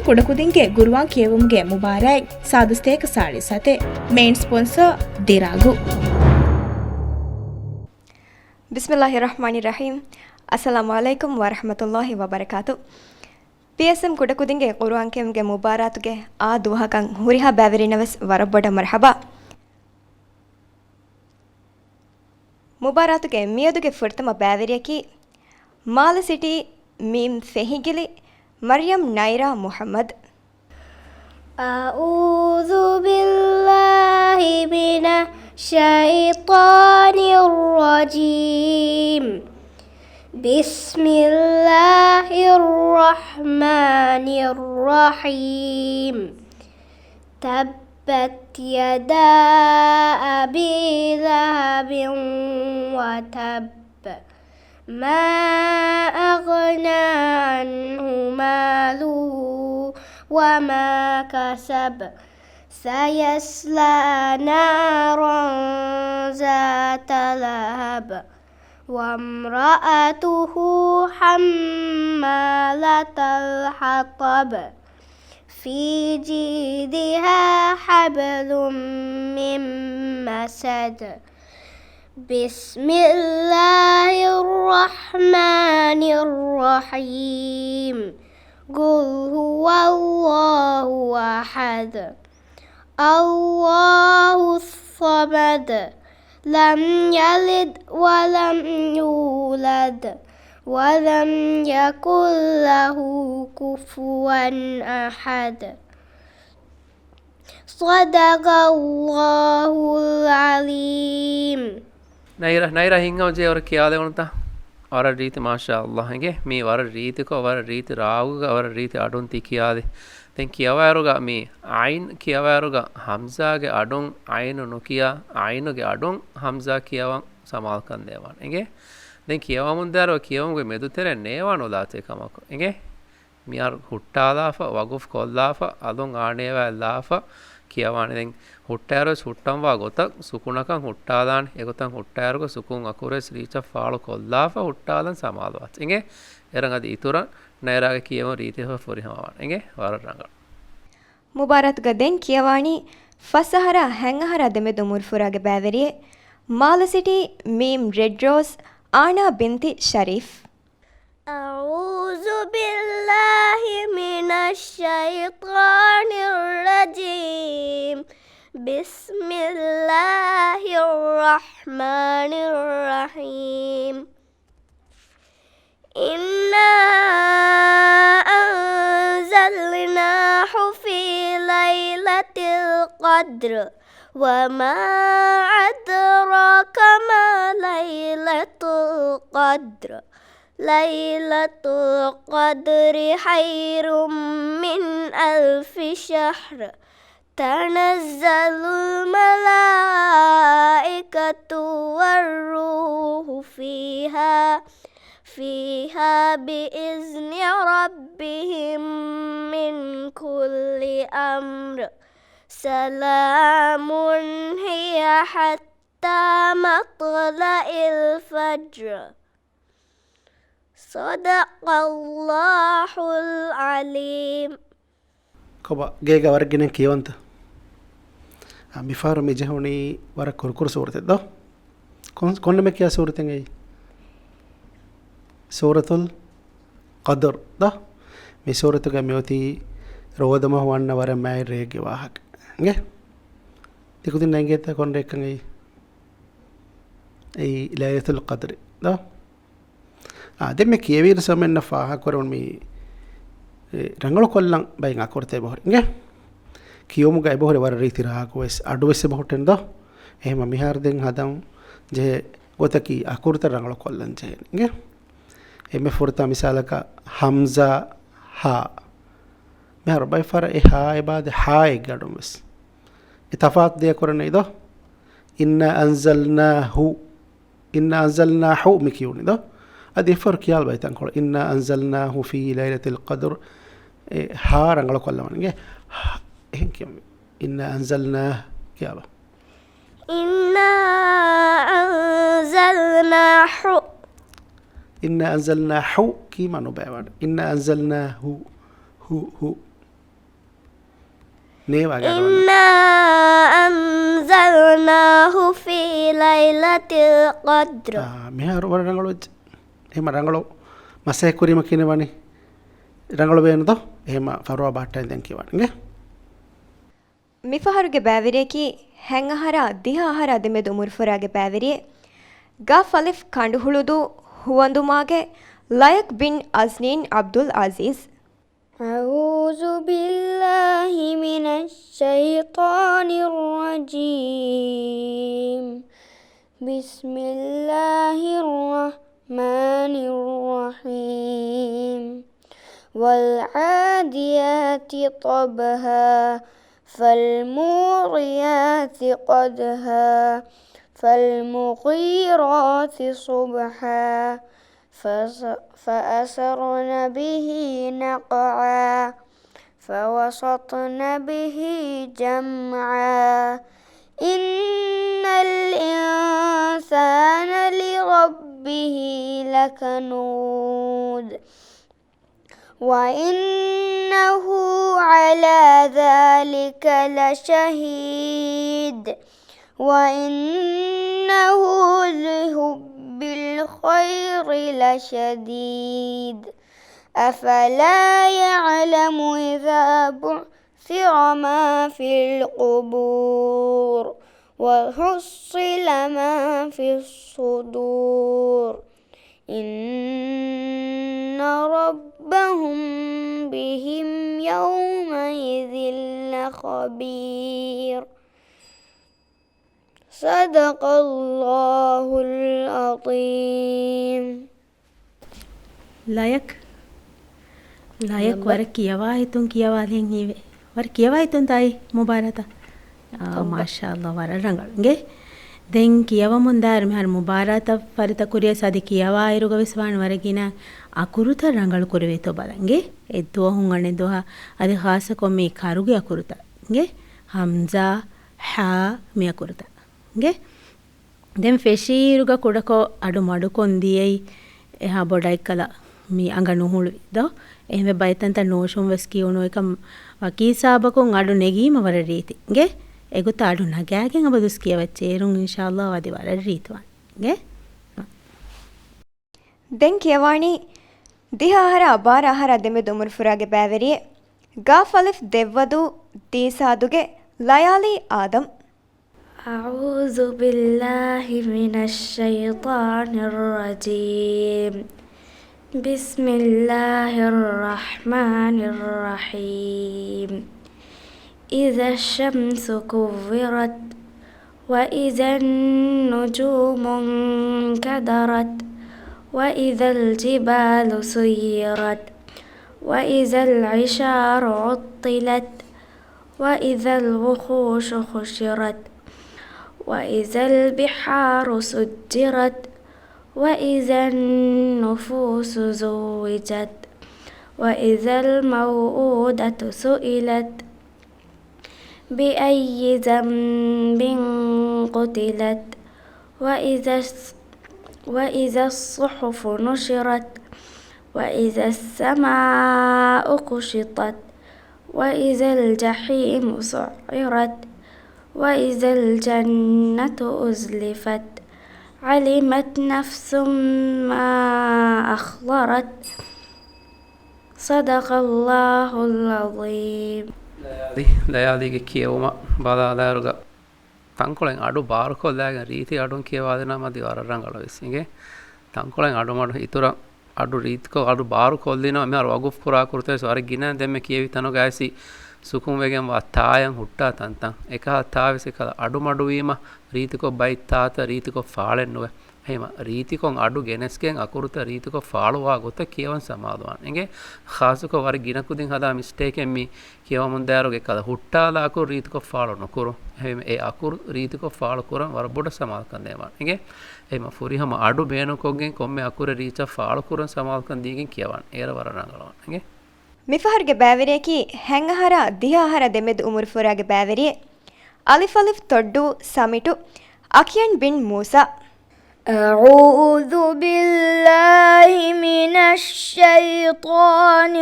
ಕುಡಕುದಿಂಗೆ ಗುರುವಾನ್ ಕೇವುಂಗೆ ಮುಬಾರಕ್ ಸಾದುಸ್ತೇಕ ಸಾಳಿ ಸತೆ ಮೇನ್ ಸ್ಪಾನ್ಸರ್ ದಿರಾಗು. ಬಿಸ್ಮಿಲ್ಲಾಹಿರ್ರಹ್ಮಾನಿರ್ರಹೀಂ. ಅಸ್ಸಲಾಮು ಅಲೈಕುಂ ವರಹಮತುಲ್ಲಾಹಿ ವಬರಕಾತು. PSM ಕುಡಕುದಿಂಗೆ ಗುರುವಾನ್ ಕೇವುಂಗೆ ಮುಬಾರಾತುಗೆ ಆ ದುಹಕಂ ಹುರಿಹಾ ಬ್ಯಾವೆರಿನವಸ್ ವರಬ್ಬಡ ಮರ್ಹಬಾ. ಮುಬಾರಾತುಗೆ ಮಿಯದುಗೆ ಫುರ್ತಮ ಬ್ಯಾವೆರಿಯಕಿ ಮಾಲ ಸಿಟಿ ಮೀಮ್ ಫೆಹಿಗಿಲಿ ಮರಿಯಂ ನೈರಾ ಮುಹಮ್ಮದ್. ಅಊಜು ಬಿಲ್ಲಾಹಿ ಮಿನಶ್ ಶೈತಾನಿರ್ ರಜೀಮ್. ಬಿಸ್ಮಿಲ್ಲಾಹಿರ್ ರಹ್ಮಾನಿರ್ ರಹೀಮ್. تبت يدا أبي لهب وتب ما أغنى عنه ماله وما كسب سيصلى نارا ذات لهب وامرأته حمالة الحطب في جيدها حبل من مسد. بسم الله الرحمن الرحيم. قل هو الله أحد الله الصمد لم يلد ولم يولد ولم يكن له كفوا أحد. صدق الله العليم. ನೈರಾ ಹಿಂಗವಜೆ ಅವರ ಕಿಯಾದೆ ಉಂತ ಅವರ ರೀತಿ ಮಾಶಾ ಅಲ್ಲಾಹ್ ಹಂಗೆ ಮೀ ಅವರ ರೀತಿಕೋ ಅವರ ರೀತಿ ರಾವುಗ ಅವರ ರೀತಿ ಅಡುಂತಿ ಕಿಯಾದೆ ತೆಂ ಕಿಯವಾರುಗ ಮೀ ಐನ್ ಕಿಯವಾರುಗ ಹಮ್ಜಾಗೆ ಅಡುಂ ಐನು ನುಕಿಯಾ ಐನುಗೆ ಅಡುಂ ಹಮ್ಜಾ ಕಿಯವಂ ಸಮಾಲ್ ಕಂದೇವಾನ್ ಹಂಗೆ ದೆನ್ ಕಿಯವಮುಂದಾರೋ ಕಿಯವಮುಗೆ ಮೆದುತೆರೆ ನೇವಾನು ದಾತೆ ಕಮಕು ಹಂಗೆ මියාර හුට්ටාදාෆ වගුෆ් කොල්ලාෆ අදුන් ආණේවා ලාෆ කියවානේ දැන් හුට්ටෑරොස් හුට්ටම් වා ගොතක් සුකුණකන් හුට්ටාදාන එගොතන් හුට්ටෑරුක සුකුන් අකුරෙස් රීච ෆාලු කොල්ලාෆ හුට්ටාදන් සමාදවත් එගේ එරන් අදි ඉතුර නයරාගේ කියව රීතිහ ෆොරිහමාවන් එගේ වර රංග ಮುಬಾರತ್ ಗದೆನ್ ಕಿಯವಾಣಿ ಫಸಹರ ಹೆಂಗಹರ ದೆಮೆದು ಮುರ್ಫುರಾಗೆ ಬ್ಯಾವೆರಿಯೆ ಮಾಲ ಸಿಟಿ ಮೀಮ್ ರೆಡ್ ರೋಸ್ ಆಣಾ ಬಿಂತಿ ಶರೀಫ್. أعوذ بالله من الشيطان الرجيم. بسم الله الرحمن الرحيم. إنا أنزلناه في ليلة القدر وما أدراك ما ليلة القدر. ليلة القدر خير من 1000 شهر. تنزل الملائكة والروح فيها بإذن ربهم من كل أمر. سلام هي حتى مطلع الفجر. صدق الله العليم. كوبا جيجا ورجنا كيوانتا مفار مجهوني ورا كركور سورة ده كون ما كيا سورة تنجي سورة القدر ده مي سورة كميوتي روضما وانا ورا ماي ريجي واحد نجى تكودين نجى تا كون ريكنجي أي ليلة القدر ده දෙමෙ කියවීර සමෙන්න ෆාහ කරොන් මේ රංගල කොල්ලන් බයින් අකොරතේ බොහර නගේ කියොමු ගයි බොහර වර රීති රාකවස් අඩුවෙස් බොහටෙන් ද එහෙම මිහාර දෙන් හදම් ජෙ ගොතකි අකුරත රංගල කොල්ලන් ජෙ නගේ එමෙ ෆොරතා මිසාලක හම්සා හා මිහාර බයි ෆර එ හා එබාද හා එක් ගඩොමස් ඒ තෆාත් දෙය කරන්නේ ද ඉන්න අන්සල්නාහු මිකියුනි ද هذه فرق يال بيتان كل إنا أنزلناه في ليلة القدر هارن على كل من هنك إنا أنزلناه كيابا إنا أنزلناه إنا أنزلناه كيما نبعد إنا أنزلناه هو ನೇವಾಗೆ إنا أنزلناه في ليلة القدر මෙහාර වර රංගල වෙච්ච එහෙම රංගල මසය කුරීම කියනවනේ රංගල වේනද එහෙම ෆරවා බාට්ටෙන් දැන් කියවන්නේ ಮಿಫಹರುಗೆ ಬ್ಯಾವಿರೇಕಿ ಹೆಂಗಹರ ದಿಹಾಹರ ದೆಮೆದು ಮುರ್ಫುರಾಗೆ ಬ್ಯಾವಿರಿಯೆ ಗಾ ಫಲಿಫ್ ಕಂಡುಹುಳುದು ಹುವಂದುಮಾಗೆ ಲಯಕ್ ಬಿನ್ ಅಜ್ನೀನ್ ಅಬ್ದುಲ್ ಅಜೀಜ್ أعوذ بالله من الشيطان الرجيم بسم الله الرحمن الرحيم والعاديات طبها فالموريات قدها فالمغيرات صبحا فأسرن به نقعا فوسطن به جمعا إن الإنسان لربه لكنود وإنه على ذلك لشهيد وإنه لحب الخير لشديد أفلا يعلم إذا بعثر ما في القبور وحصل ما في الصدور إن ربهم بهم يومئذ لخبير صدق الله العظيم ಲಯಕ್ ವರ ಕಿಯವಾಯಿತುನ್ ಕಿಯವಾಲೆನ್ ಹೀವೆ ವರ ಕಿಯವಾಯಿತುನ್ ತಾಯಿ ಮುಬಾರತ ಮಾಶಾ ಅಲ್ಲಾ ವರ ರಂಗಳಂಗೆ ದೆನ್ ಕಿಯವ ಮುಂದಾರ ಮೆಹರ್ ಮುಬಾರತ ಫರಿತ ಕುರಿಯ ಸದಿ ಕಿಯವಾ ಇರುಗ ವಿಸ್ವಾನ್ ವರಗಿನ ಅಕುರುತ ರಂಗಳು ಕುರಿವೇತೋ ಬಲಂಗೆ ಎದ್ದುವ ಹುಂಗಣೆ ದೋಹ ಅದು ಖಾಸ ಕೊಮ್ಮೆ ಕರುಗೆ ಅಕುರುತ ಗೆ ಹಮ್ಜಾ ಹಾ ಮಿ ಅಕುರುತ ಗೆ ದೆನ್ ಫೆಶೀರುಗ ಕುಡಕೋ ಅಡು ಮಡುಕೊಂದಿಯೈ එහා බොඩයි කලා මී අඟ නුහුළු ද එහෙම බයිතන්ත නෝෂුම් වස් කියුණු එක වකීසාබකුන් අඩු නෙගීම වර රීති ගේ එගුත අඩු නගෑගෙන් අබ දුස් කියවච්ච ඒරුන් ඉන්ෂාල්ලාහ් වදි වර රීතුවන් ගේ ದೆನ್ ಕಿಯವಾಣಿ ದಿಹಾಹರ ಅಬಾರಾಹರ ದೆಮೆ ದುಮುರ್ಫುರಾಗೆ ಬ್ಯಾವೆರಿಯೆ ಗಾ ಫಲಿಫ್ ದೆವ್ವದು ತೀಸಾದುಗೆ ಲಯಾಲಿ ಆದಮ್ أعوذ بالله من الشيطان الرجيم بسم الله الرحمن الرحيم إذا الشمس كورت وإذا النجوم انكدرت وإذا الجبال سيرت وإذا العشار عطلت وإذا الوحوش حشرت وإذا البحار سجرت وإذا النفوس زوجت وإذا الموءودة سئلت بأي ذنب قتلت وإذا الصحف نشرت وإذا السماء كشطت وإذا الجحيم سعرت وإذا الجنة أزلفت علمت نفس ما أحضرت صدق الله العظيم ಲಯಾಲಿಗೆ ಕಿಯವುಮ ಬಾದಾದಾರುಗ ತಂಕೊಳೆಂಗೆ ಅಡು ಬಾರ್ಕೊಲ್ಲಾಗ ರೀತಿ ಅಡುನ್ ಕಿಯವಾದಿನ ಮದಿ ವರ ರಂಗಳ ವಿಸಿಗೆ ತಂಕೊಳೆಂಗೆ ಅಡು ಮಾಡು ಇತುರ ಅಡು ರೀತಿಕೋ ಅಡು ಬಾರು ಕೊಲ್ಲಿನ ಮೆ ವಗುಫ್ ಪುರಾ ಕುರ್ತೆ ಸೊರ ಗಿನ ದೆಮ್ಮೆ ಕಿಯವಿ ತನು ಗಾಯಸಿ ಸುಕುಂ ವೆಗೆಂ ವಾ ತಾಯಂ ಹುಟ್ಟಾ ತಂತಂ එක ತಾವಿಸಿ ಕಲ ಅಡು ಮಡುವೀಮ ರೀತಿಕೋ ಬೈ ತಾತ ರೀತಿಕೋ ಫಾಳೆನ್ನುವೆ ಹೇಮ ರೀತಿಕೊಂ ಅಡು ಗೆನೆಸ್ಕೆಂ ಅಕುರುತ ರೀತಿಕೋ ಫಾಳುವಾ ಗೊತ್ತ ಕಿಯವನ್ ಸಮಾದವಾನ್ ಎಂಗೆ ಖಾಸುಕೋ ವರ ಗಿನಕುದಿಂ ಹದಾ ಮಿಸ್ಟೇಕ್ ಎಮ್ಮಿ ಕಿಯವ ಮುಂದಾರೋಗೆ ಕಲ ಹುಟ್ಟಾಲ ಅಕುರು ರೀತಿಕೋ ಫಾಳು ನಕುರು ಹೇಮ ಎ ಅಕುರು ರೀತಿಕೋ ಫಾಳು ಕುರಂ ವರ ಬುಡ ಸಮಾದ ಕಂದೇವಾನ್ ಎಂಗೆ ಹೇಮ ಫುರಿಹಮ ಅಡು ಬೇನುಕೊಂಗೆಂ ಕೊಮ್ಮೆ ಅಕುರ ರೀಚ ಫಾಳು ಕುರಂ ಸಮಾದ ಕಂದೀಗೆಂ ಕಿಯವಾನ್ ಏರ ವರ ರಂಗಳವಾನ್ ಎಂಗೆ ಮಿಫಹರ್ಗೆ ಬ್ಯಾವೆರಿಯಕಿ ಹೆಂಗಹರ ದಿಹಾಹರ ದೆಮೆದು ಉಮುರ್ ಫುರಾಗೆ ಬ್ಯಾವೆರಿಯೆ ಅಲಿಫ್ ಅಲಿಫ್ ತೊಡ್ಡು ಸಮಿಟು ಅಕಿಯನ್ ಬಿನ್ Musa أعوذ بالله من الشيطان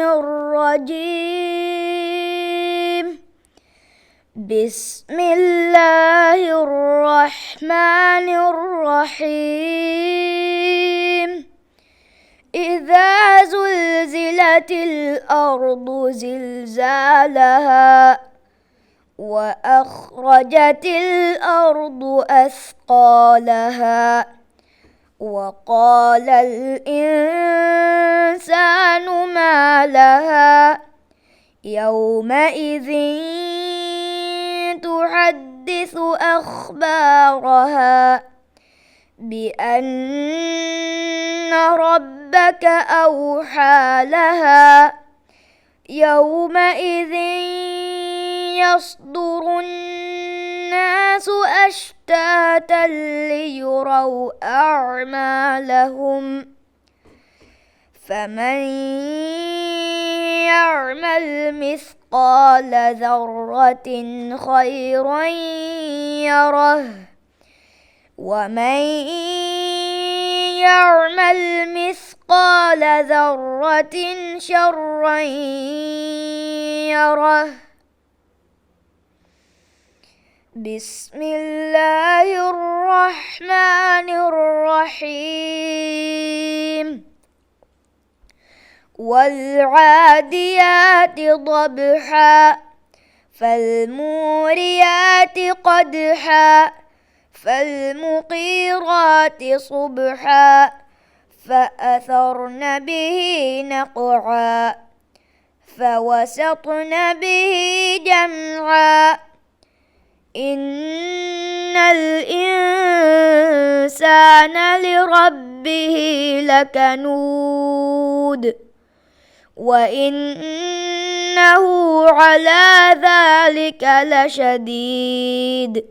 الرجيم بسم الله الرحمن الرحيم إذا زلزلت الأرض زلزالها وأخرجت الأرض أثقالها وقال الإنسان ما لها يومئذ تحدث أخبارها بأن ربك أوحى لها يومئذ يصدر الناس أشتاتا ليروا أعمالهم فمن يعمل مثقال ذرة خيرا يره ومن يعمل مثقال ذرة شرا يره بسم الله الرحمن الرحيم والعاديات ضبحا فالموريات قدحا فالمقيرات صبحا فأثرن به نقعا فوسطن به جمعا إن الإنسان لربه لكنود وإنه على ذلك لشديد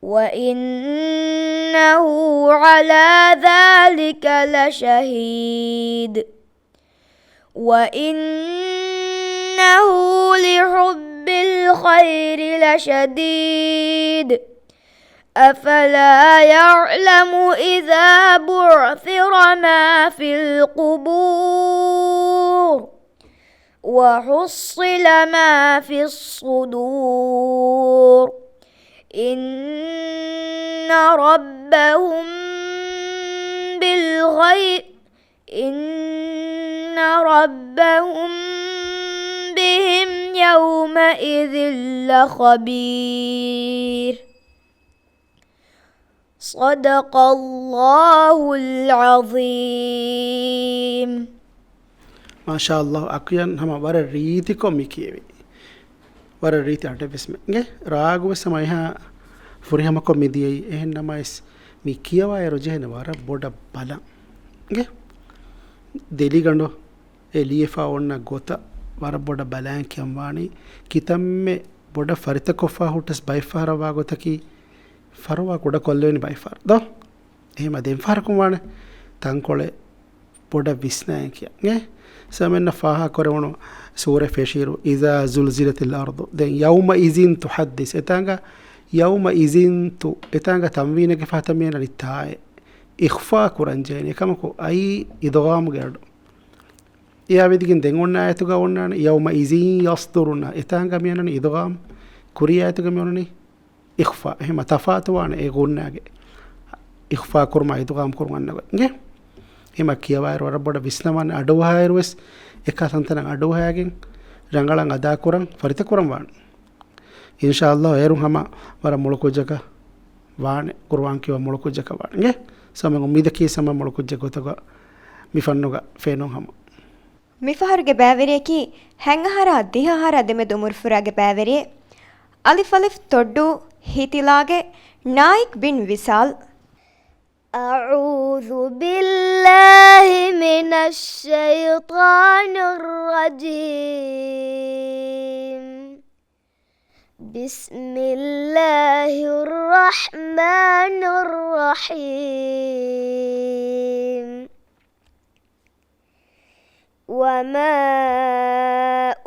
وإنه على ذلك لشهيد وإنه لحب الخير لشديد أفلا يعلم إذا بعثر ما في القبور وحصل ما في الصدور إن ربهم بهم يومئذ لخبير صدق الله العظيم ما شاء الله أكيان هم ورا ريتكم مكيبي ورا ريت أنت بسم إنجه راغو سمايها فريهم كم مديي إهنا مايس مكيوا يرجعنا ورا بودا بالا إنجه دليل كندو إليفا ونا غوتا ورا بودا بالان كيامواني كتامة بودا فريتا كوفا هوتس بايفارا واغوتا كي فروا كودا كولوني بايفار دو إهما دين فاركم وانا تانكولة بودا بيسنا كيا إنجه سمعنا فاها كورونو سورة فشيرو إذا زلزلت الأرض دين يوم إذن تحدث إتانغا يوم إذن تو إتانغا تموين كيف تموين للتاء إخفاء كورانجين كماكو أي إدغام غيردو يا بديكين دينغونا يتوغا ونا يوم إذن يصدرنا إتانغا ميانا إدغام كوريا يتوغا ميانا إخفاء هما تفاتوانا إغونا إخفاء كورما إدغام كورما نغا hima kiyawair waraboda visnaman aduwairwes eka santanan aduwayagen rangalan ada kurang farita kurang wan insyaallah erun hama wara mulukujaka wan kurwan kiwa mulukujaka wan nge sama umida ki sama mulukujaka gotaga mifannuga feenon hama ಮಿಫಹರುಗೆ ಬ್ಯಾವೆರಿಯಕಿ ಹೆಂಗಹರ ದಿಹಹರ ದೆಮೆ ದುಮುರ್ಫುರಾಗೆ ಬ್ಯಾವೆರಿಯೆ ಅಲಿಫ್ ಅಲಿಫ್ ತೊಡ್ಡು ಹಿತಿಲಾಗೆ ನಾಯಿಕ್ ಬಿನ್ ವಿಸಾಲ್ أعوذ بالله من الشيطان الرجيم بسم الله الرحمن الرحيم وما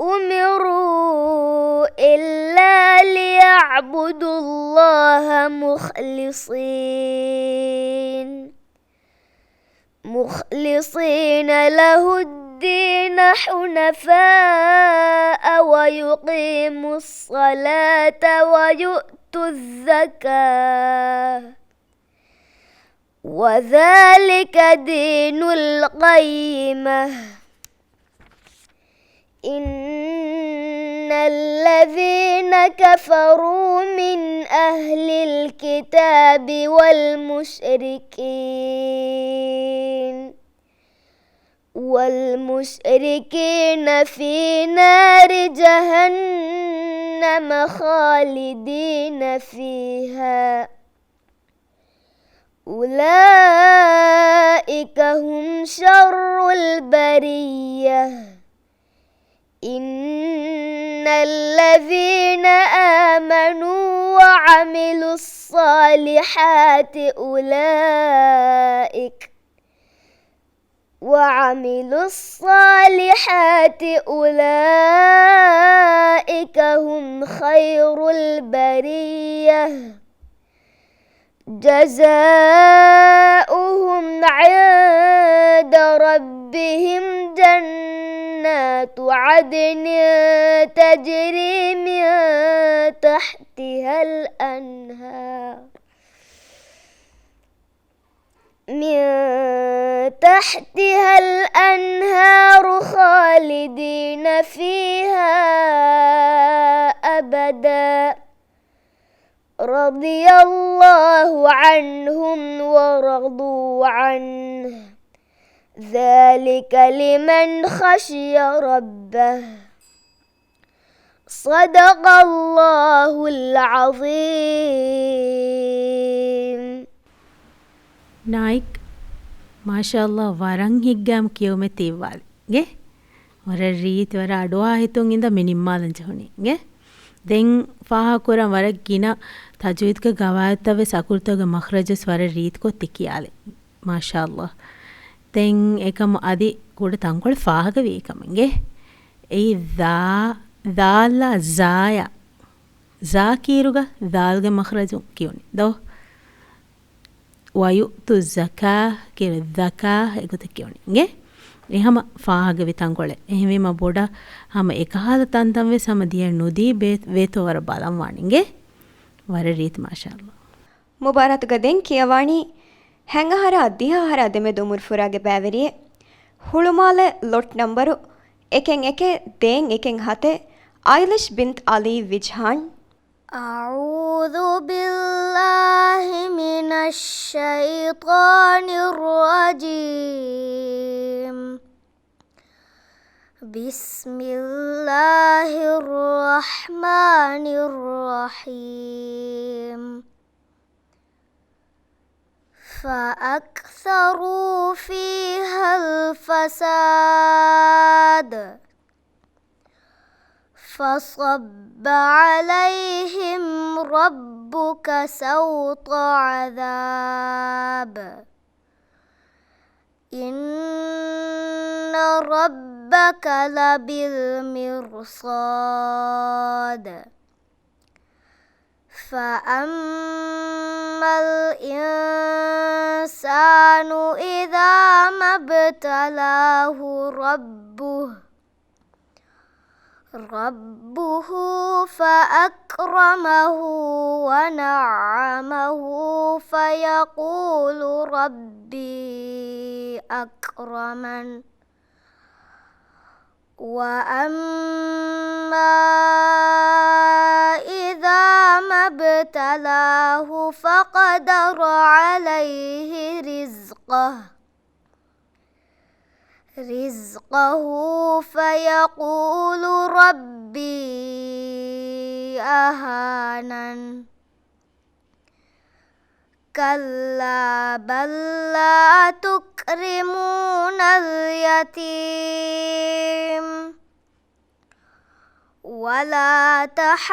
أمروا إلا ليعبدوا الله مخلصين له الدين حنفاء ويقيموا الصلاة ويؤتوا الزكاة وذلك دين القيمة إن الذين كفروا من أهل الكتاب والمشركين في نار جهنم خالدين فيها أولئك هم شر البرية إن الذين آمنوا وعملوا الصالحات أولئك هم خير البرية جزاؤهم عند ربهم جنات عدن تجري من تحتها الأنهار خالدين فيها أبدا رضي الله عنهم ورضوا عنه ذلك لمن خشي ربه صدق الله العظيم. ನಾಯ್ಕ್ ಮಾಷಾಲ್ಲಾ ವರಂ ಹಿಗ್ಗಾಮ್ ಕಿಯೋಮೆತಿ ಇವ್ವಾಲಿ ಗೆ ವರ ರೀತಿ ವರ ಅಡುವಾ ಹಿತುಂಗಿಂದ ಮಿನಿಮ್ಮಾಲಂಚ ಹುಣಿ ಗೆ ದೆನ್ ಫಾಹಾ ಕುರಂ ವರ ಗಿನ ತಜ್ವೀದ್ಕ ಗವಾಯತ್ತವೆ ಸಕುರ್ತಗ ಮಖ್ರಜಸ್ ವರ ರೀತ್ ಕೊ ತಿಕಿಯಾಲೆ ಮಾಷಾಲ್ಲಾ ದೆನ್ ಏಕಮ ಅದಿ ಕೂಡ ತಂಕೊಳ ಫಾಹಗ ವೇಕಮಂಗೆ ಈ ದಾಲ್ಲ ಝಾಯ ಝಾ ಕೀರುಗ ದಾಲ್ಗೆ ಮಖ್ರಜು ಕಿಯೋನಿ ದೋ ವಯುತು ಝಕಾ ಕಿರು ಝಕಾ ಎಗುತ ಕಿಯೋನಿ ಎಹಮ ಫಾಹಗ ವಿತಂಕೊಳೆ ಎಹಮೀಮ ಬೊಡ ಹಮ ಎಕಹಾಲ ತಂತಂವೆ ಸಮ ದಿಯ ನುದಿ ವೇತೋ ವರ ಬಲಂ ವಾಣಿಗೆ ವರ ರೀತ್ ಮಾಷಾಲ್ಲಾ ಮುಬಾರತ್ಗ ದೆನ್ ಕಿಯವಾಣಿ ಹೆಂಗಹರ ದಿಹಹರ ದೆಮೆದು ಮುರ್ಫುರಾಗೆ ಬ್ಯಾವೆರಿಯೆ ಹುಳುಮಾಲೆ ಲೊಟ್ ನಂಬರು ಎಕೆಂ ಎಕೆ ದೇಂ ಎಕೆಂ ಹತೆ ಆಯಿಲಿಶ್ ಬಿಂತ್ ಅಲಿ ವಿಜ್ಹಾನ್ أعوذ بالله من الشيطان الرجيم بسم الله الرحمن الرحيم فأكثروا فيها الفساد فصب عليهم ربك سوط عذاب إن ربك لبالمرصاد فأما الإنسان إذا ما ابتلاه ربه فأكرمه ونعمه فيقول ربي أكرمن وأما إذا ما ابتلاه فقدر عليه رزقه فيقول ربي أهانن كلا بل لا تكرمون اليتيم ولا تحاضون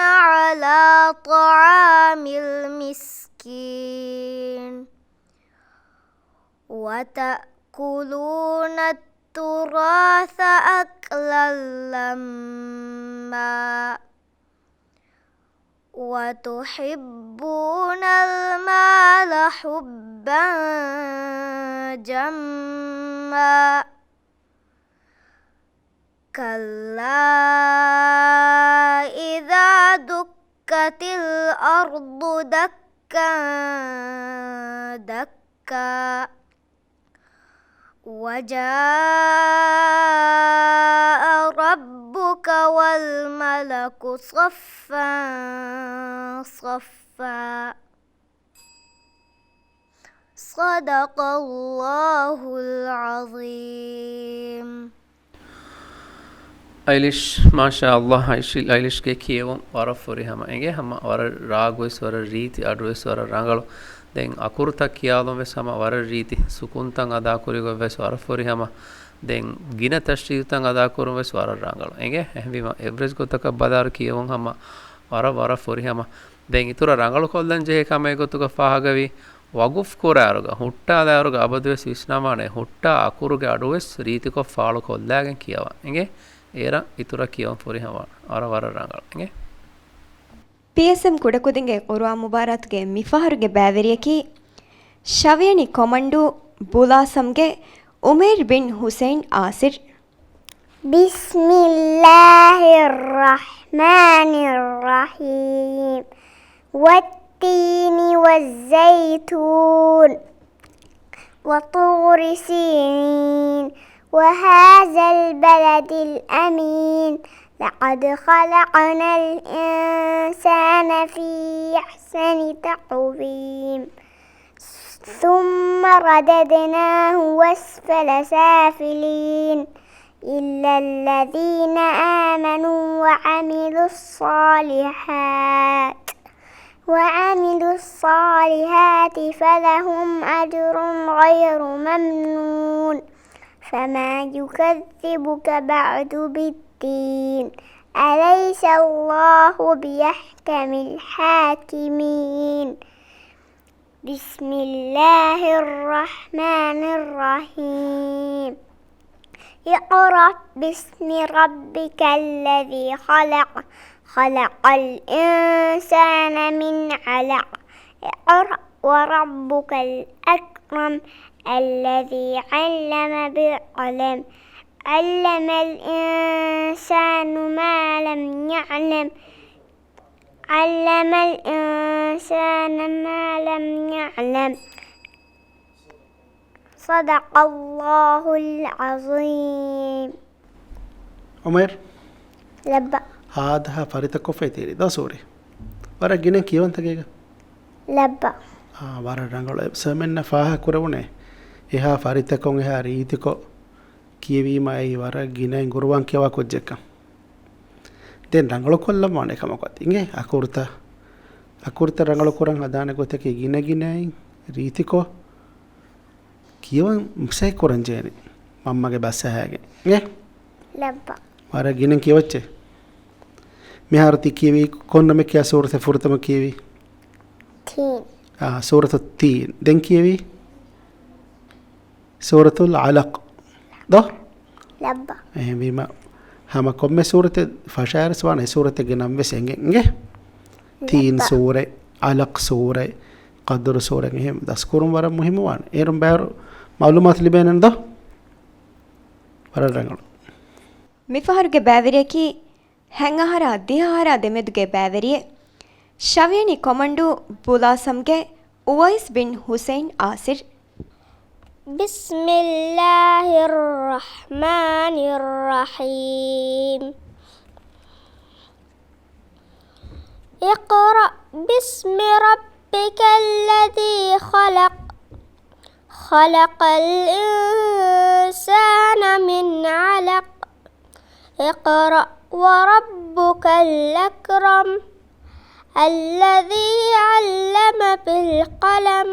على طعام المسكين وتأكلون التراث أكلا لما وتحبون المال حبا جما كلا إذا دكت الأرض دكا دكا وجاء ربك والملك صفا صفا صدق الله العظيم. Eilish, mashallah, Eilish ke kiyevum wara furi hama enge hama wara raagwes wara reeti adwes wara rangalu den akurta kiyalum ves hama wara reeti sukuntan ada kurigo ves wara furi hama den gina tashritan ada kurum ves wara rangalu enge ehvima average gotaka badar kiyevum hama wara furi hama den itura rangalu kollan je kame gotuka fahagavi waguf koraruga hutta daruga abadwes visnamane hutta akuruge adwes reeti ko faalu kollagen kiyawa enge era itura kiyon furi hama wara rangal enge PSM kudakudinge Qur'an mubaratge mifaharuge bæveriyaki Shaviyani komandu Bulasamge Umair bin Hussein Asir. Bismillahirrahmanirrahim. والتين والزيتون وطور سينين وهذا البلد الأمين لقد خلقنا الإنسان في أحسن تقويم ثم رددناه أسفل سافلين إلا الذين آمنوا وعملوا الصالحات فلهم أجر غير ممنون فما يكذبك بعد بالدين أليس الله بأحكم الحاكمين. بسم الله الرحمن الرحيم. اقرأ باسم ربك الذي خلق الإنسان من علق اقرأ وربك الأكرم الذي علم بالقلم علم الإنسان ما لم يعلم صدق الله العظيم. عمر لبا هذا فريتك فيتيري ده سوري ورا جينا كيون تجيga لبا ورا رنگල සමෙන්න ෆාහ කරවනේ එහා ෆරිතකොන් එහා රීතිකො කියවීමයි වර ගිනයි ගුරුවන් කියවා කොජ්ජක දැන් රංගල කොල්ලම වනේ කමකත් ඉංගේ අකුර්ත රංගල කරන් හදාන ගොතක ගින ගිනයි රීතිකො කියවන් මුසයි කරන් ජේනේ මම්මගේ බස්ස හැගේ නේ لبا වර ගින කියවච්චේ මෙහාරති කියවි කොන්නම කිය සූරත ෆුරතම කියවි تين سورة التين دين كيوي سورة العلق ده لبا بما هما كم سورة فشار سوانا سورة جنام بس إنجه تين سورة علق سورة قدر سورة إنجه دسكورم ورا مهم وان إيرم بير معلومات اللي بيننا ده ورا رجال මිෆහරුගේ බෑවරියකි හැංගහර අධ්‍යහාර දෙමෙදුගේ බෑවරිය ශවියනි කොමන්ඩු බුලාසම්ගේ උවයිස් බින් හුසයින් ආසිර්. بسم الله الرحمن الرحيم. اقرأ باسم ربك الذي خلق الإنسان من علق اقرأ وربك الأكرم الذي علم بالقلم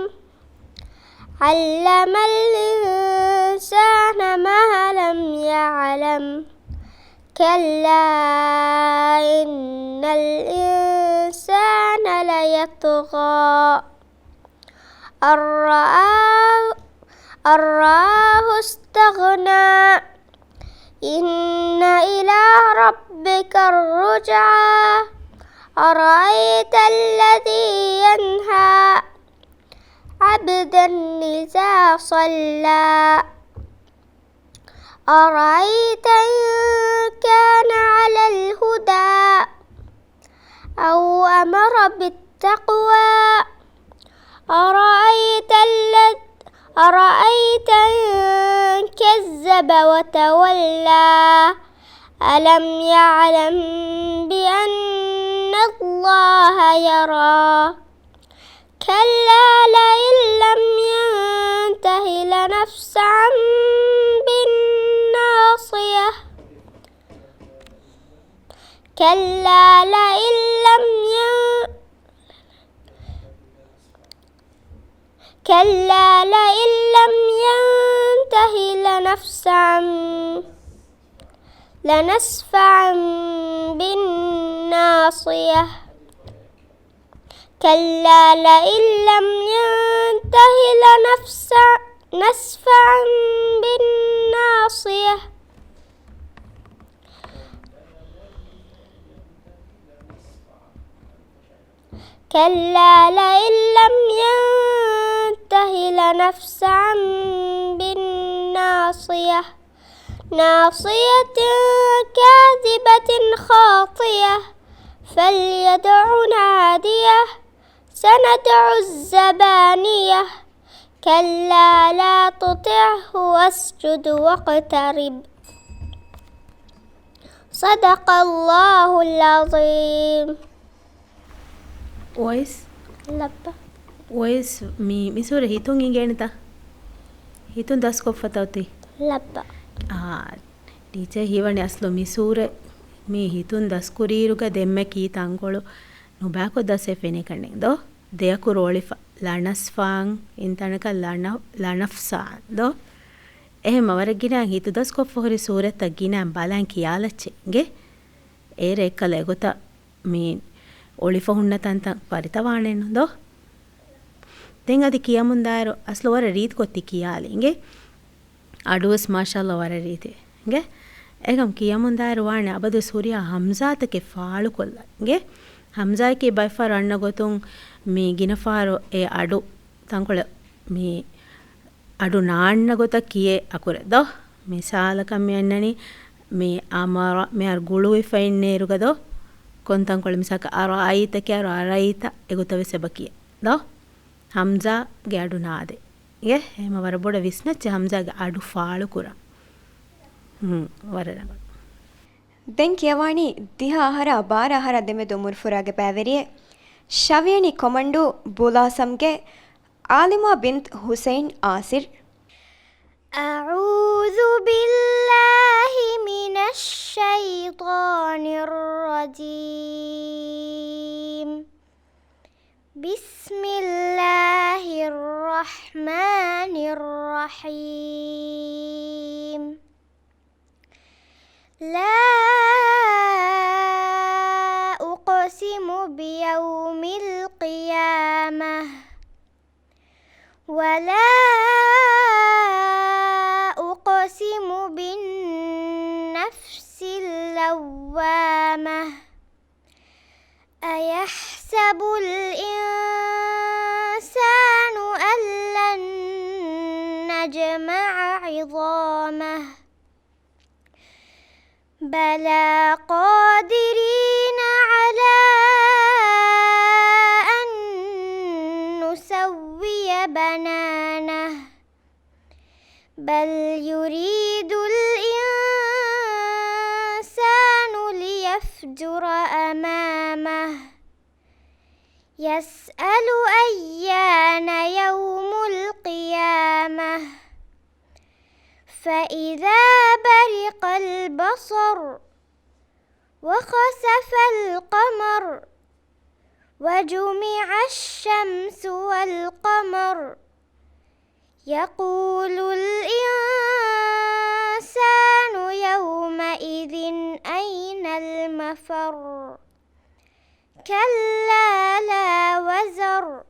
علم الإنسان ما لم يعلم كلا إن الإنسان ليطغى أن رآه استغنى إن إلى ربك الرجعى أرأيت الذي ينهى عبدا إذا صلى أرأيت إن كان على الهدى أو أمر بالتقوى أرأيت إن كذب وتولى ألم يعلم بأن الله يرى كلا لئن لم ينته لنسفعا بالناصية كلا لئن لم ينته لنسفعا بالناصية كلا لئن لم ينته لنسفعا بالناصية كلا لئن لم ينته لنسفعا بالناصية ناصية كاذبة خاطية فليدع ناديه سندع الزبانية كلا لا تطعه واسجد واقترب صدق الله العظيم. Wais mi sura hitun ingenita hitun das koffata لبا teacher hivani aslo mi sura mi hitun das kuriruga demme ki tangolu nubako das efene kanne do deyaku rolifa lanasfang intanaka lanafsa do ehema waragina hitu das koffori surata gina balan kiyalache nge ere ekkala egota mi olifa hunnatanta paritawanen do den adi kiyamundaro aslo wara reet kotti kiyali nge aduwas mashallah wara reete nge egam kiyamundaro wane abadu surya hamza take faalu kolla nge hamza ke by far anna gotun me ginafaro e adu tankole me adu naanna gota kiye akure do misala kam yennani me amara me ar gulu ifainneru gado kontan kol misaka araita ke araita egotave sebakiye do hamza ge adu naade ye ema war boda visnache hamza ge adu faalu kura warana den kiyawani diha ahara bara ahara deme do murfurage paveriye shaviyani komandu bulasamge alima bint Hussein Asir أعوذ بالله من الشيطان الرجيم بسم الله الرحمن الرحيم لا أقسم بيوم القيامة ولا أقسم بالنفس اللوامة أيحسب الإنسان أن لن نجمع عظامه بلى قادرين على أن نسوي بنانه بل يريد الإنسان ليفجر أمامه يسأل أيان يوم القيامة فإذا برق البصر وخسف القمر وجمع الشمس والقمر يقول الإنسان يومئذ أين المفر كلا لا وزر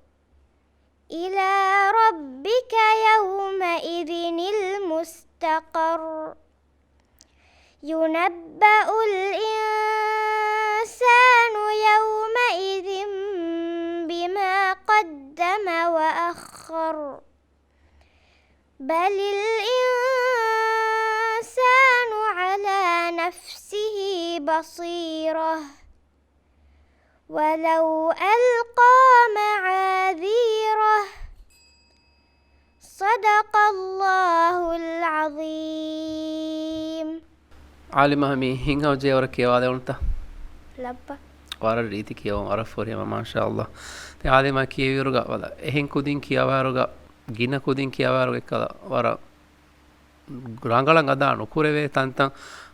إلى ربك يومئذ المستقر ينبأ الإنسان يومئذ بما قدم وأخر بل الإنسان على نفسه بصيرة ولو ألقى معاذيره صدق الله العظيم. ಆಲಿಮ ಮೀ ಹಿಂಗ ಜೆ ಅವರ ಕಿಯವಾದೆ ಉಂಟ لبا ವರ ರೀತಿ ಕಿಯವ ವರ ಫೋರಿಯಮ ಮಾಶಾ ಅಲ್ಲಾಹ್ ತೆ ಆಲಿಮ ಕಿಯವಿರುಗ ವಲ ಎಹೆನ್ ಕುದಿನ್ ಕಿಯವಾರುಗ ಗಿನ ಕುದಿನ್ ಕಿಯವಾರುಗ ಎಕ್ಕಲ ವರ ರಂಗಳಂ ಅದಾ ನುಕುರೆವೆ ತಂತಂ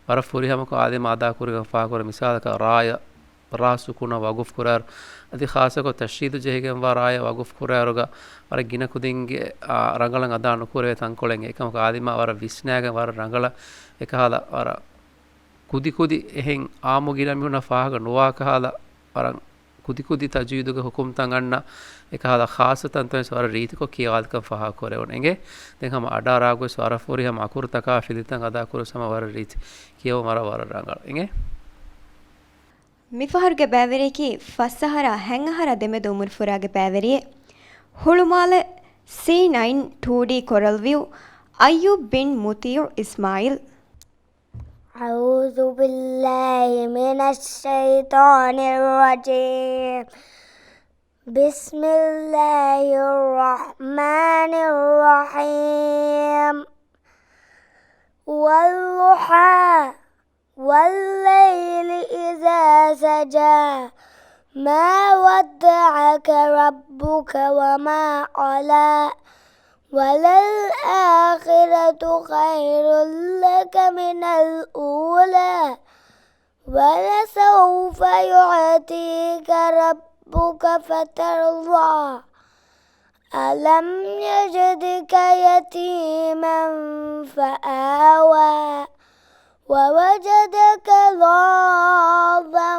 ವರ ಫೋರಿಯಮ ಕೋ ಆಲಿಮ ಅದಾ ಕುರಿಗ ಫಾ ಕುರ ಮಿಸಾಲಕ ರಾಯ ರಾಸುಕುನ ವಗುಫ್ ಕುರಾರ್ ಅದಿ ಖಾಸಕೋ ತಶ್ರೀದು ಜೆಹಿಗೆಂ ವರಾಯ ವಗುಫ್ ಕುರಾರುಗ ವರ ಗಿನ ಕುದಿಂಗೆ ರಂಗಳಂ ಅದಾ ನುಕುರೆವೆ ತಂಕೊಳೆಂಗೆ ಏಕಮ ಆಲಿಮ ವರ ವಿಸ್ನಾಗ ವರ ರಂಗಳ එකහල වර කුදි කුදි එහෙන් ආමු ගිරමිුණ ෆාහක නොවා කහල වරන් කුදි කුදි තජීදුක හුකුම් තංගන්න එකහල ખાસතන් තම සවර රීතිකෝ කියාල්කම් ෆාහ කොරේ උනෙගේ දැන් හම අඩා රාගෝ සවර ෆෝරි හම අකුර තකා ෆිලිතන් අදා කුර සම වර රීති කියව මර වර රංගල එගේ ಮಿಫಹರ್ಗೆ ಬ್ಯಾವೆರೇಕಿ ಫಸ್ಸಹರ ಹೆಂಗಹರ ದೆಮೆದು ಮುರ್ಫುರಾಗೆ ಬ್ಯಾವೆರಿಯೆ ಹುಳುಮಾಲ C9 2D coral view Ayyub bin Mutir Ismail. أعوذ بالله من الشيطان الرجيم بسم الله الرحمن الرحيم والضحى والليل إذا سجى ما ودعك ربك وما قلى وللآخرة خير لك من الأولى ولسوف يعطيك ربك فترضى ألم يجدك يتيما فآوى ووجدك ضالا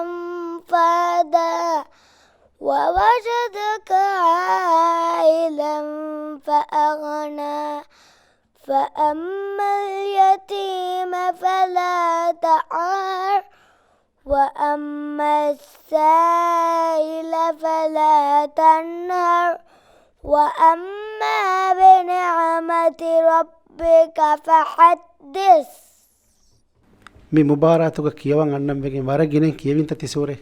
فهدى ووجدك عائلا فأغنى فأما اليتيم فلا تقهر وأما السائل فلا تنهر وأما بنعمة ربك فحدث. මේ මුබාරාතුක කියවන් අන්නම් වෙගෙන් වර ගෙනෙන් කියවින් තති සූරේ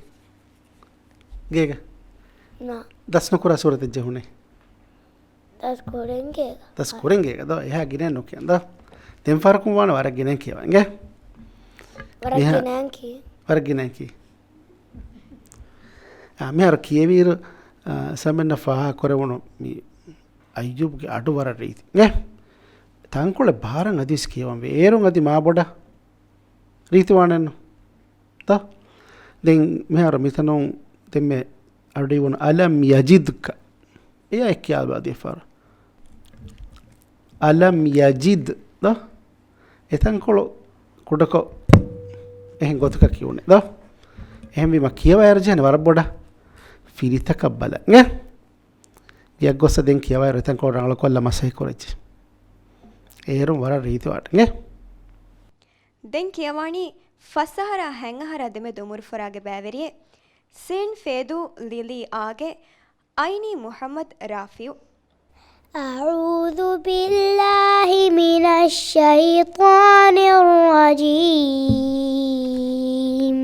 ගේග No, දස්න කුරා සූරත ජහුනේ das Korenga. දස් කුරෙන් ගේග දෝ එහා ගෙනෙන් නොකියන් දෝ දෙම් ෆරකුම් වන වර ගෙනෙන් කියවන් ගේ Varakinanki. වර ගෙනෙන් කි මේ අර කියවීර සමන්න ෆාහ කරවුණු මේ අයියුබ්ගේ අඩු වර රීති ගේ තංකොල භාරන් අදිස් කියවන් වේරුන් අදි මා බොඩ රීතිවානන්න තා දැන් මෙහර මිතනොන් දෙමෙ අඩි වුණ අලම් යජිද්ක එයා එක්කියාල් බාදී ෆාර අලම් යජිද් ද එතන් කොළ කුඩකෝ එහෙන් ගොතක කියුනේ ද එහෙන් විම කියව යර්ජන වර බොඩ ෆිරිතක බල නේ යක් ගොස්ස දෙන් කියව යර එතන් කොළ රංගල කොල්ල මසයි කොරච්චි ඒරුම් වර රීතිවාට නේ ದೆನ್ ಕಿಯವಾಣಿ ಫಸ್ಸಹರ ಹೆಂಗಹರ ದೆಮೆದು ಮುರ್ಫುರಾಗೆ ಬ್ಯಾವೆರಿಯೆ ಸೇನ್ ಫೇದು ಲಿಲಿ ಆಗೆ ಐನಿ ಮುಹಮ್ಮದ್ ರಾಫಿಯು. أعوذ بالله من الشيطان الرجيم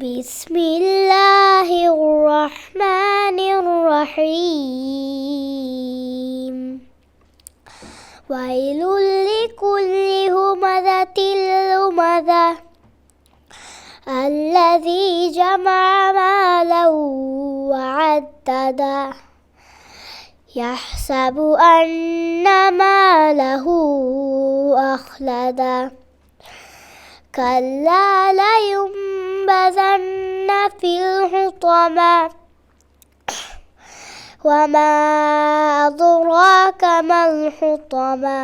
بسم الله الرحمن الرحيم ويل لكل همزة لمزة الذي جمع مالا وعدده يحسب أن ماله أخلده كلا لينبذن في الحطمة وما أدراك ما الحطمة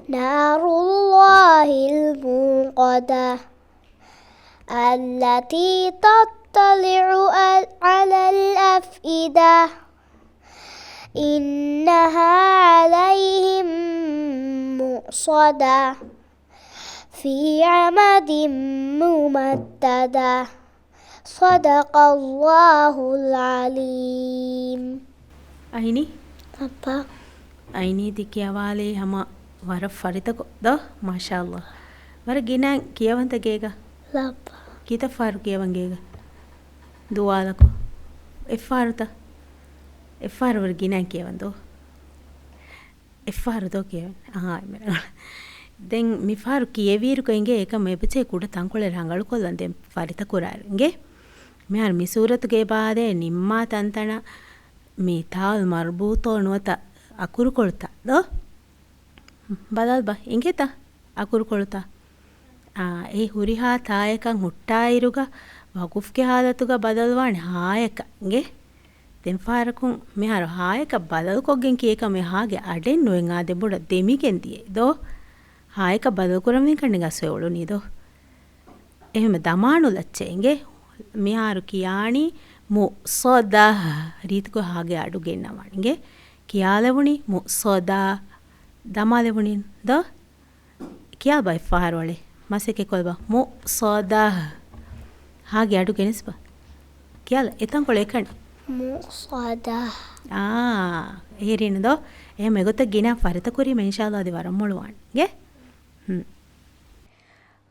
نار الله الموقدة التي تطلع على الأفئدة إنها عليهم مؤصدة في عمد ممددة صدق الله العليم. අයිනි أبا අයිනී ති කියවාලේ හම වර ෆරිතක ද මාෂාල්ලාහ් වර ගිනන් කියවන්ත ගේග Lapa. කීත ෆාරු කියවන් ගේග දුවාලකෝ එෆාරුත එෆාරු වර ගිනන් කියවන්දෝ එෆාරු දෝ කියවන් මෙරගල දැන් මිෆාරු කියවීරු කංගේ එක මෙපචේ කුඩ තංකොලේ රංගලු කොල්ලන් දැන් ෆරිත කුරාරුගේ මෙහර මිසූරතුගේ බාදේ නිම්මා තන්තන මේ තාල් මර්බූතෝ නුවත අකුරු කොල්තා දෝ බදල් බා ඉංගෙත අකුරු කොල්තා ඒ හුරිහා තායකන් ಹುಟ್ಟಾಯಿರುಗ ವಗುಫ್ಗೆ ಹಾದತುಗ ಬದಲ್ವಾಣೆ ಹಾಯಕಂಗೆ ತೆಂಫಾರಕುಂ ಮೆಹರ ಹಾಯಕ ಬದಲ್ ಕೊಗ್ಗೆನ್ ಕೇಕ ಮೆ ಹಾಗೆ ಅಡೆನ್ ನುವೆನ್ ಆದೆ ಬುಡ ದೆಮಿಗೆನ್ ದಿಯೆ ದೋ ಹಾಯಕ ಬದಲ್ ಕುರಮೆನ್ ಕಣ್ಣಿಗ ಸೆವಳು ನೀದೋ එහෙම දමානු ලච්චෙන්ගේ මිහාරු කියානි මු සෝදා රීතිකෝ ಹಾಗೆ අඩු ගෙන්නවණිගේ කියාලෙවුනි මු සෝදා දමාලෙවුනි ද කියා බයි ෆාරවලේ මසෙකේ කොල්බ මු සෝදා ಹಾಗೆ අඩු ගෙනස්බ කියාල එතන් කොල එකණි Musada. එහෙරිනදෝ එහෙම එගොත ගිනා ෆරිත කුරීම ඉන්ෂාල්ලාහ් ದಿ ವರಮ್ಮೊಳುವಾಣ್ಗೆ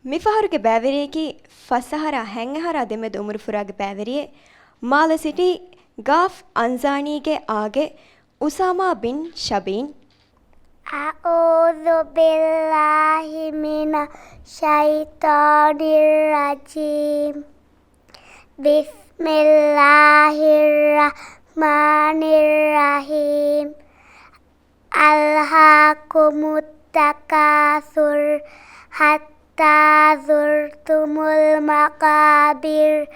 ಮಿಫಹರುಗೆ ಬ್ಯಾವೆರಿಯಕಿ ಫಸಹರ ಹೆಂಗಹರ ದೆಮೆದ ಉಮರು ಫುರಾಗೆ ಬ್ಯಾವೆರಿಯೆ ಮಾಲ ಸಿಟಿ ಗಾಫ್ ಅನ್ಜಾನಿಗೆ ಆಗೆ ಉಸಾಮಾ ಬಿನ್ ಶಬೀನ್ A'udzu billahi minasyaitonir rajim. Bismillahirrahmanirrahim. Alhaakumut takatsur hatta zurtumul maqabir.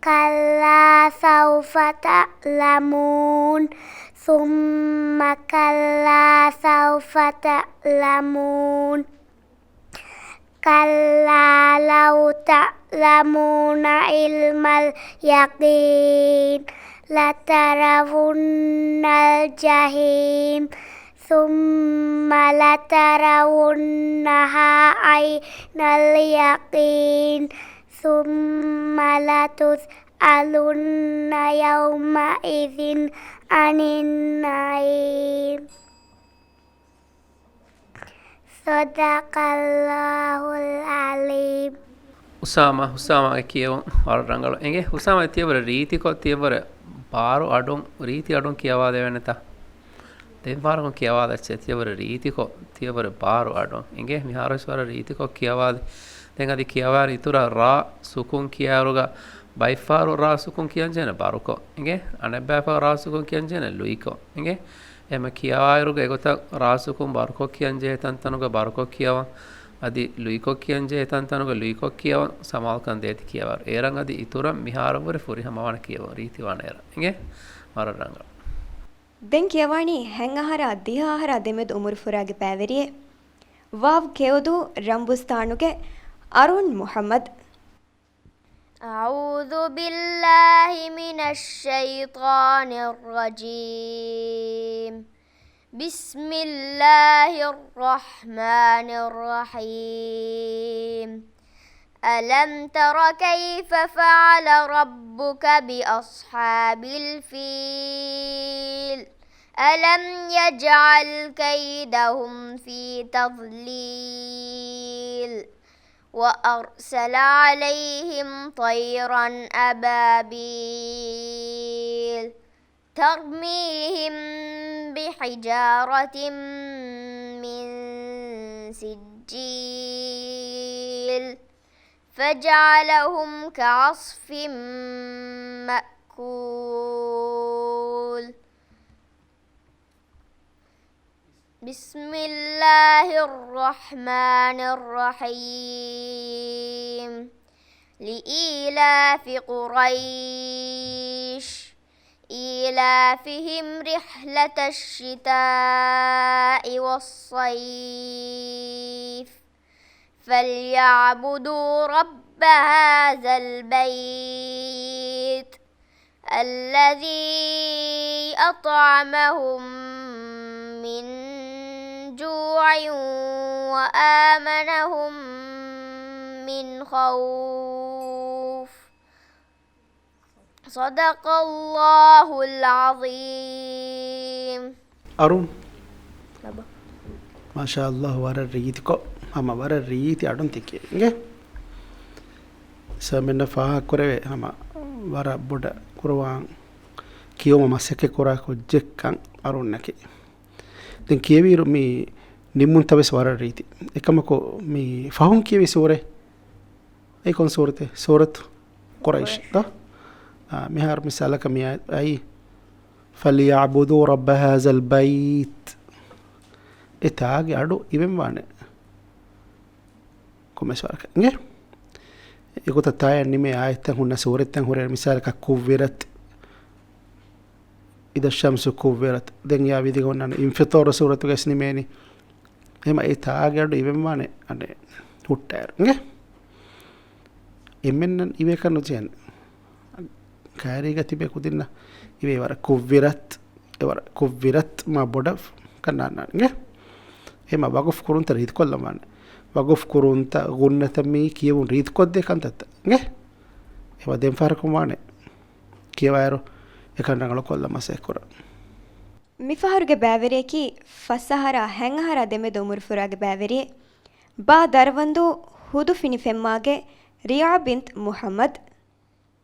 Kalla sawfa ta'lamun. Summa kalla sawfa ta'lamun. Kalla law ta'lamuna ilmal yaqin. Latarawunnal jahim. Summa latarawunnaha aynal yaqin. Summa latus'alunna yawma idzin anin naim. Sadaqallahul alim. ಹುಸಾಮ කියවන් වර රංගල එගේ ಹುಸಾಮ තියවර රීතිකෝ තියවර පාරු අඩොන් රීති අඩොන් කියවා දෙවෙන්නත දෙපාරකෝ කියවා දැච්ච තියවර රීතිකෝ තියවර පාරු අඩොන් එගේ මිහාරස්වර රීතිකෝ කියවා දැන් අදි කියවා ඉතුරු රා සුකුන් කියාරුග බයිෆාරු රා සුකුන් කියන්නේ පාරුකෝ එගේ අනබ්බාෆා රා සුකුන් කියන්නේ ලුයිකෝ එගේ එම කියවාරුග එගොත රා සුකුන් බාරුකෝ කියන්නේ තන්තනුග බාරුකෝ කියවා අදි ලුයිකෝ කියන්නේ තන්තනුග ලුයිකෝ කියවා සමාල්කන් දෙති කියවා ඒරන් අදි ඉතුරු මිහාරවර ෆුරි හමවන කියවා රීති වනේර එගේ වර රංගල ದೆನ್ ಕಿಯವಾಣಿ ಹೆಂಗಹರ ದಿಹಾಹರ ದೆಮೆದ ಉಮರು ಫುರಾಗೆ ಬ್ಯಾವೆರಿಯೆ ವಾವ್ ಕೆವದು ರಂಬುಸ್ತಾನುಗೆ ಅರುಣ್ ಮುಹಮ್ಮದ್ أعوذ بالله من الشيطان الرجيم بسم الله الرحمن الرحيم ألم تر كيف فعل ربك بأصحاب الفيل ألم يجعل كيدهم في تضليل وأرسل عليهم طيرا أبابيل ترميهم بحجارة من سجيل فجعلهم كعصف مأكول بسم الله الرحمن الرحيم لإيلاف قريش إيلافهم رحلة الشتاء والصيف فليعبدوا رب هذا البيت الذي أطعمهم من جوع وآمنهم من خوف صدق الله العظيم අරුන් මාෂා අල්ලාහ් වර රීතිකෝ hama wara reeti adun tikke nge samenna faha korave hama wara boda kurwan kiyoma maseke kora kojjekkan arunnake den kiyewiru mi nimmun tabes wara reeti ekamako mi fahun kiyewi sure ay kon surate suratu quraish da mihar misalaka mi ay فليعبدوا رب هذا البيت itaagi adu iben wane komeswarka nge ikota taya nime ayatan hunna suretan hore misal ka kuvirat ida shamsu kuvirat den ya vidi gonna infitor suratu ges nimeni ema itaagi adu iben wane ane huttar nge emennan ibe kanu chen kaari gatibe kudinna ibe wara kuvirat ma boda kanana nge ema waqf kurunta rid kollaman waqf kurunta gunnata mi kiyun rid kodde kantata nge ema den farkumane kiyawaro ekan rangalo kollama sekora mi faharuge bævereki fasahara hengahara deme domur furage bæveri ba darwandu hudu fini femmage riya bint muhammad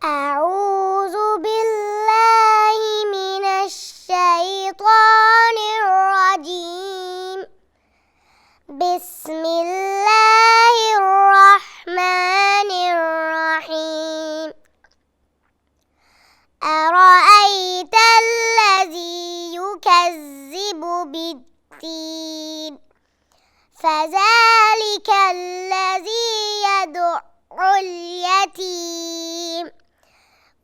أعوذ بالله من الشيطان الرجيم بسم الله الرحمن الرحيم أرأيت الذي يكذب بالدين فذلك الذي يدع اليتيم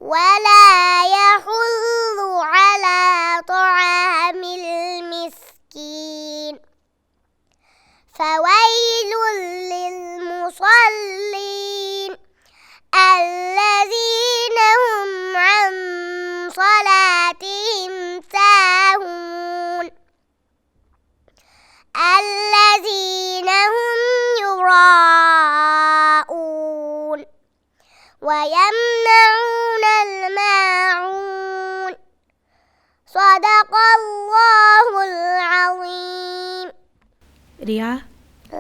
ولا يحض على طعام المسكين فويل للمصلين الذين هم عن صلاتهم ساهون الذين هم يراءون ويمنعون الماعون صدق الله العظيم ರಿಯಾ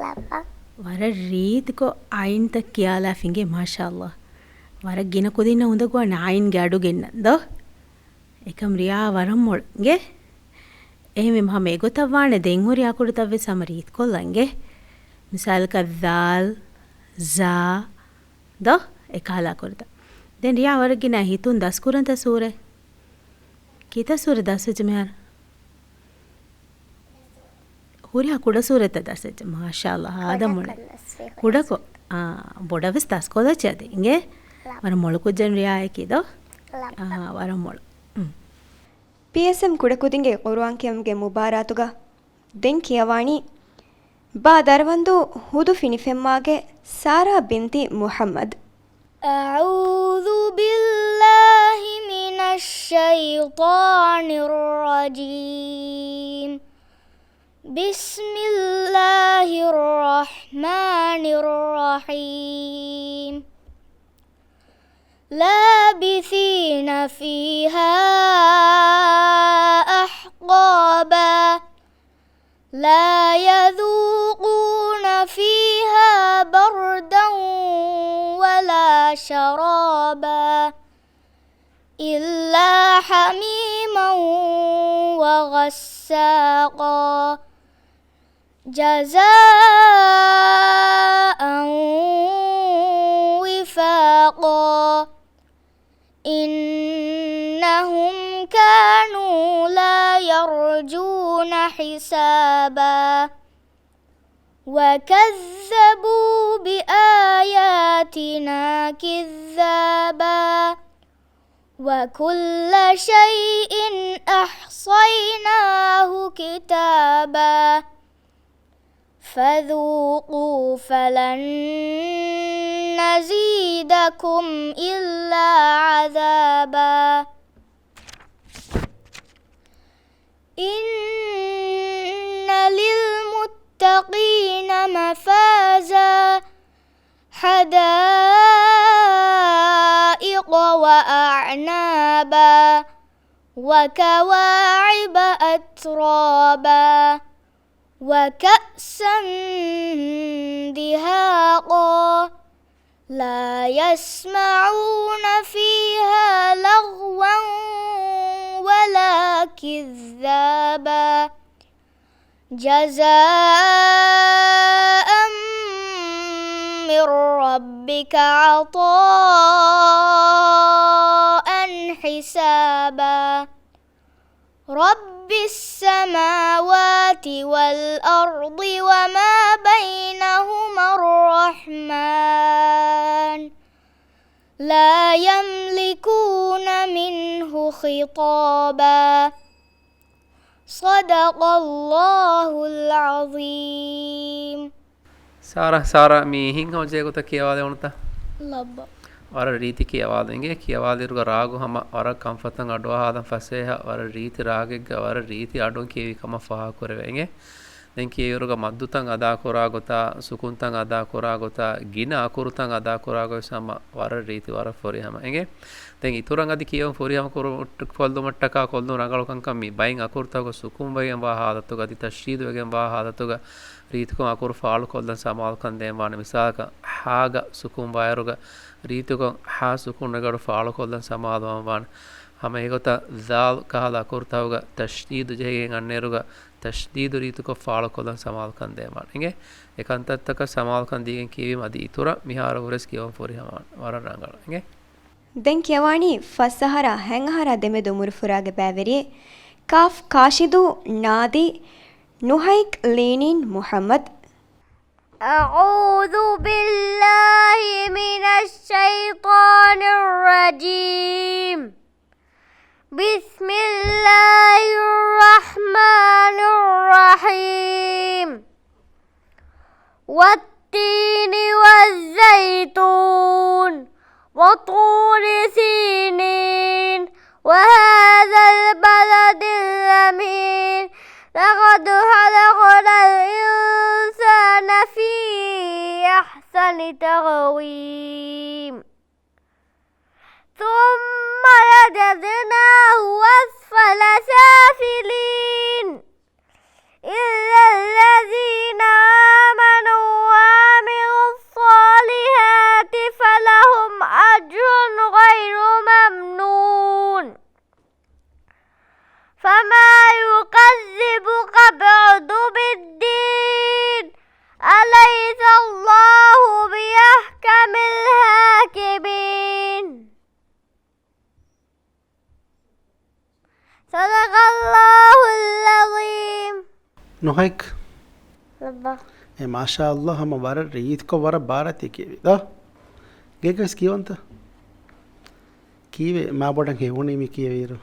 لبا ವರ ರೀತಿಕೊ ಆಯಿನ್ ತ ಕಿಯಾಲ ಫಿಂಗೆ ಮಾಶಾಅಲ್ಲಾಹ್ ವರ ಗಿನ ಕುದಿನ ಉಂದಗೊ ನಾಯಿನ್ ಗ್ಯಾಡು ಗೆನ್ನಂದ එකම් ರಿಯಾ ವರಂ ಮೊಳ್ಗೆ එහෙම මම ඒගොතවානේ දෙන් හොරි අකුරු තව්වේ සමරීත් කොල්ලන්ගේ මිසාල් කද්දාල් zා ද එකhala කරද දැන් රියා වරගෙන හිතුන් දස් කුරන්ත සූරේ කීත සූරේ දස්වෙච්ච මෙහර හොරි අකුඩ සූරෙත දස්වෙච්ච මාෂාඅල්ලාහ් ආදමුණ කුඩකො බොඩවස් දස් කොලචද ඉංගේ වර මොළු කුජන් රියා එකීද වර මොළු PSM ಕುಡಕುದಿಂಗೆ ಕುರುವಾಂಕೆಂಗೆ ಮುಬಾರಾತುಗ ದೆನ್ ಕಿಯವಾಣಿ ಬಾ ದರವಂದು ಹುದು ಫಿನಿಫೆಮ್ಮಾಗೆ ಸಾರಾ ಬಿಂತಿ ಮುಹಮ್ಮದ್ أعوذ بالله من الشيطان الرجيم بسم الله الرحمن الرحيم لابثين فيها أحقابا لا يذوقون فيها بردا ولا شرابا إلا حميما وغساقا جزاء وفاقا إنهم كانوا لا يرجون حسابا وكذبوا بآياتنا كذابا وكل شيء أحصيناه كتابا فذوقوا فلن نزيدكم إلا عذابا إن للمتقين مفازا حدائق وأعنابا وكواعب أترابا وكأسا كأسا دهاقا لا يسمعون فيها لغوا ولا كذابا جزاء من ربك عطاء حسابا رب السماوات والأرض وما بينهما الرحمن لا يملكون منه خطابا صدق الله العظيم ಸಾರಾ ಮೀ ಹಿಂಗೆ ಹೊಜೆ ಗೊತ್ತ ಕಿಯವಾದೆ ಉಣ್ತಾ لب ವರ ರೀತಿ ಕಿಯವಾದೆಂಗೆ ಕಿಯವಾದಿರುಗ ರಾಗು ಹಮ ವರ ಕಂಫತಂ ಅಡ್ವಾ ಹಾದಂ ಫಸೇಹ ವರ ರೀತಿ ರಾಗೆಗ್ಗ ವರ ರೀತಿ ಅಡುಂ ಕಿವಿ ಕಮ ಫಹಾ ಕುರೆವೆಂಗೆ ದೆನ್ ಕಿಯರುಗ ಮದ್ದುತಂ ಅದಾ ಕೊರಾ ಗೊತಾ ಸುಕುಂತಂ ಅದಾ ಕೊರಾ ಗೊತಾ ಗಿನ ಅಕುರುತಂ ಅದಾ ಕೊರಾ ಗೊ ಸಮ ವರ ರೀತಿ ವರ ಫೊರಿ ಹಮ ಎಂಗೆ ದೆನ್ ಇತುರಂ ಅದಿ ಕಿಯಂ ಫೊರಿ ಹಮ ಕೊರು ಫೊಲ್ದು ಮಟ್ಟಕ ಕೊಲ್ದು ರಂಗಳು ಕಂಕಂ ಮಿ ಬೈನ್ ಅಕುರುತಗ ಸುಕುಂ ಬೈನ್ ವಾ ಹಾದತುಗ ಅದಿ ತಶ್ರೀದ್ ವೆಗೆಂ ವಾ ಹಾದತುಗ ರೀತಿಕಂ ಅಕುರು ಫಾಳು ಕೊಲ್ದಂ ಸಮಾಲ್ ಕಂದೆಂ ವಾನ ಮಿಸಾಕ ಹಾಗ ಸುಕುಂ ವೈರುಗ ರೀತಿಕಂ ಹಾ ಸುಕುಂ ನಗಡು ಫಾಳು ಕೊಲ್ದಂ ಸಮಾದಂ ವಾನ ಹಮ ಹೇಗೊತ ಝಾಲ್ ಕಹಲ ಅಕುರುತವಗ ತಶ್ರೀದ್ ಜೆಗೆಂ ಅನ್ನೆರುಗ ತಶ್ದೀದು ರೀತಿಕೊ ಫಾಳು ಕೊಲ್ದಂ ಸಮಾಲ್ ಕಂದೆಂ ವಾನ ಎಂಗೆ ಏಕಂತತ್ತಕ ಸಮಾಲ್ ಕಂದಿಗೆಂ ಕಿವಿಮ ಅದಿ ಇತುರ ಮಿಹಾರ ಹುರೆಸ್ ಕಿಯಂ ಫೊರಿ ಹಮ ವರ ರಂಗಳ ಎಂಗೆ ದೆನ್ ಕಿಯವಾಣಿ ಫಸ್ಸಹರ ಹೆಂಗಹರ ದೆಮೆದು ಮುರುಫುರಾಗೆ ಬ್ಯಾವೆರಿಯೆ ಕಾಫ್ ಕಾಶಿದು ನಾದಿ ನುಹೈಕ್ ಲೀನಿನ್ ಮುಹಮ್ಮದ್ أعوذ بالله من الشيطان الرجيم بسم الله الرحمن الرحيم والتين والزيتون وطور سينين وهذا البلد الأمين لقد خلقنا الإنسان في أحسن تقويم ثم رددناه أسفل سافلين إلا الذين آمنوا وعملوا الصالحات فلهم أجر غير ممنون فما يكذبك بعد بالدين أليس الله بأحكم الحاكمين صدق الله العظيم ನುಹೈಕ್ لبا ಎ ಮಾಶಾ ಅಲ್ಲಾಹ್ ಹಮ ವರ ರೀತಿಕೊ ವರ ಭಾರತಿ ಕಿವಿ ದ ಗೇಕಸ್ ಕಿವಂತ ಕಿವೆ ಮಾ ಬೊಡಂ ಹೇವುನಿ ಮಿ ಕಿವೆರು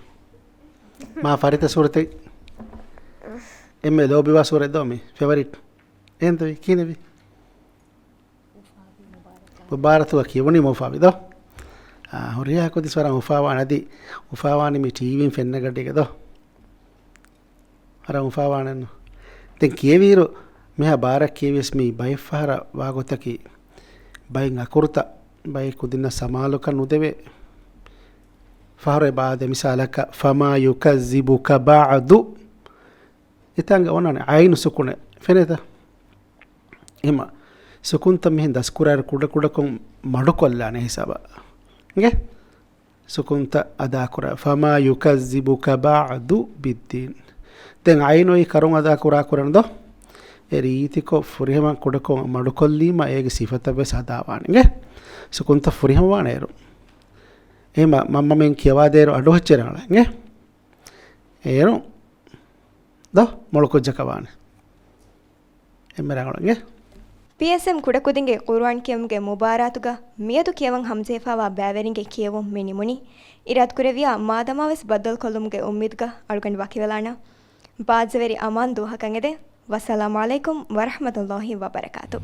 ಮಾ ಫರಿತ ಸೂರತೆ ಎಮ್ಮೆ ಲೋಬಿವಾ ಸೂರೆ ದೋಮಿ ಫೇವರಿಟ್ ಎಂತವಿ ಕಿನೆವಿ ಮುಬಾರತು ಕಿವನಿ ಮುಫಾವಿ ದ ಹುರಿಯಾ ಕೊದಿ ಸ್ವರ ಮುಫಾವಾ ನದಿ ಮುಫಾವಾನಿ ಮಿ ಟಿವಿನ್ ಫೆನ್ನ ಗಡ್ಡಿಗೆ ದ ಹರ ಮುಫಾವಾನನ್ನು ತೆಂ ಕಿಯವೀರು මෙහ බාරක් කියවිස් මී බයිෆහර වාගොතකි බයින් අකුරුත බයි කුදින්න සමාලුක නුදෙවේ ෆහරේ බාද මිසාලක ෆමා යුකසිබුක බාදු ඉතංග ඔනනේ අයිනු සුකුන ෆෙනේත එම සුකුන්ත මෙහෙන් දස්කුරාර කුඩ කුඩකොන් මඩු කොල්ලානේ හිසබ නගේ සුකුන්ත අදා කුර ෆමා යුකසිබුක බාදු බිද්දීන් දැන් අයිනෝයි කරුන් අදා කුරා කරනදෝ e ರೀತಿಕೊ ಫುರಿಹಮ ಕೊಡಕೊ ಮಡುಕೊಲ್ಲೀಮ ಏಗೆ ಸಿಫತಬೆ ಸದಾವಾಣಿಗೆ ಸುಕುಂತ ಫುರಿಹಮವಾಣೇರು ಏಮ ಮಮ್ಮ ಮೆನ್ ಕಿಯವಾದೇರು ಅಡು ಹಚ್ಚೆರಗಳಂಗೆ ಏನು ದ ಮೊಳಕೊಜ್ಜಕವಾಣೆ ಎಮ್ಮೆರಗಳಂಗೆ PSM ಕುಡಕುದಿಂಗೆ ಕುರ್ಆನ್ ಕಿಯಂಗೆ ಮುಬಾರಾತುಗ ಮಿಯದು ಕಿಯವಂ ಹಮ್ಜೆಫಾವಾ ಬ್ಯಾವೆರಿಂಗೆ ಕಿಯವಂ ಮಿನಿಮುನಿ ಇರಾತ್ ಕುರೆವಿಯಾ ಮಾದಮಾವೆಸ್ ಬದ್ದಲ್ ಕೊಲ್ಲುಮ್ಗೆ ಉಮ್ಮಿದ್ಗ ಅಳುಗಂಡ್ ವಾಕಿವೆಲಾಣ ಬಾಜವೆರಿ ಅಮಾನ್ ದುಹಕಂಗೆದೆ ವಸ್ಸಲಾಮು ಅಲೈಕುಂ ವರಹಮತುಲ್ಲಾಹಿ ವಬರಕಾತು